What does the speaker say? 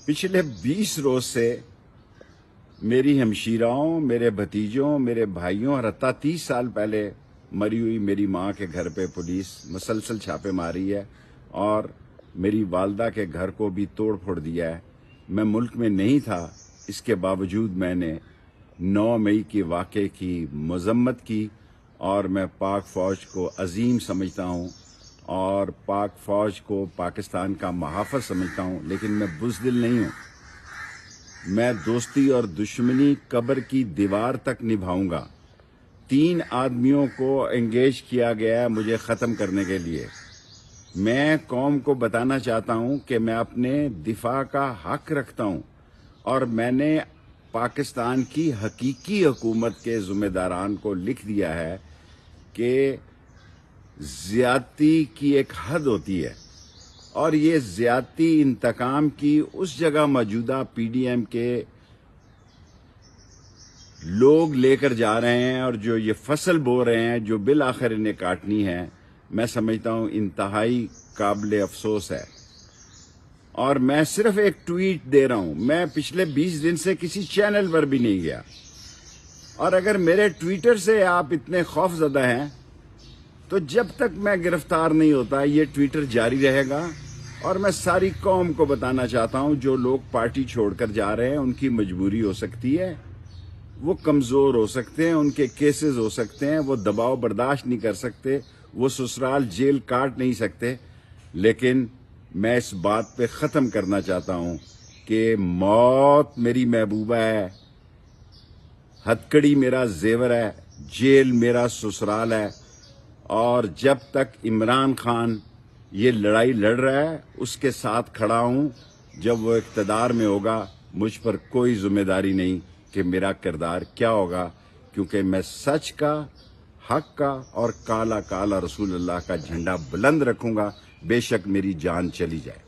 पिछले 20 रोज से मेरी हमशीराओं, मेरे भतीजों, मेरे भाइयों और हत्ता 30 साल पहले मरी हुई मेरी माँ के घर पे पुलिस मुसलसल छापे मारी है और मेरी वालदा के घर को भी तोड़ फोड़ दिया है। मैं मुल्क में नहीं था, इसके बावजूद मैंने 9 मई के वाक़े की मजम्मत की और मैं पाक फ़ौज को अजीम समझता हूँ और पाक फ़ौज को पाकिस्तान का मुहाफ़िज़ समझता हूँ, लेकिन मैं बुज़दिल नहीं हूँ। मैं दोस्ती और दुश्मनी कब्र की दीवार तक निभाऊंगा। 3 आदमियों को एंगेज किया गया है मुझे ख़त्म करने के लिए। मैं कौम को बताना चाहता हूं कि मैं अपने दिफा का हक रखता हूं और मैंने पाकिस्तान की हकीकी हुकूमत के ज़िम्मेदारान को लिख दिया है कि ज़्यादती की एक हद होती है और ये ज़्यादती इंतकाम की उस जगह मौजूदा पीडीएम के लोग लेकर जा रहे हैं और जो ये फसल बो रहे हैं जो बिल आखिर इन्हें काटनी है, मैं समझता हूँ इंतहाई काबिल अफसोस है। और मैं सिर्फ एक ट्वीट दे रहा हूँ, मैं पिछले 20 दिन से किसी चैनल पर भी नहीं गया और अगर मेरे ट्विटर से आप इतने खौफजदा हैं तो जब तक मैं गिरफ्तार नहीं होता ये ट्विटर जारी रहेगा। और मैं सारी कौम को बताना चाहता हूं जो लोग पार्टी छोड़कर जा रहे हैं उनकी मजबूरी हो सकती है, वो कमजोर हो सकते हैं, उनके केसेस हो सकते हैं, वो दबाव बर्दाश्त नहीं कर सकते, वो ससुराल जेल काट नहीं सकते, लेकिन मैं इस बात पे ख़त्म करना चाहता हूं कि मौत मेरी महबूबा है, हथकड़ी मेरा जेवर है, जेल मेरा ससुराल है। और जब तक इमरान खान ये लड़ाई लड़ रहा है उसके साथ खड़ा हूं। जब वो इक़्तिदार में होगा मुझ पर कोई जिम्मेदारी नहीं कि मेरा किरदार क्या होगा, क्योंकि मैं सच का, हक का और काला काला रसूल अल्लाह का झंडा बुलंद रखूंगा, बेशक मेरी जान चली जाए।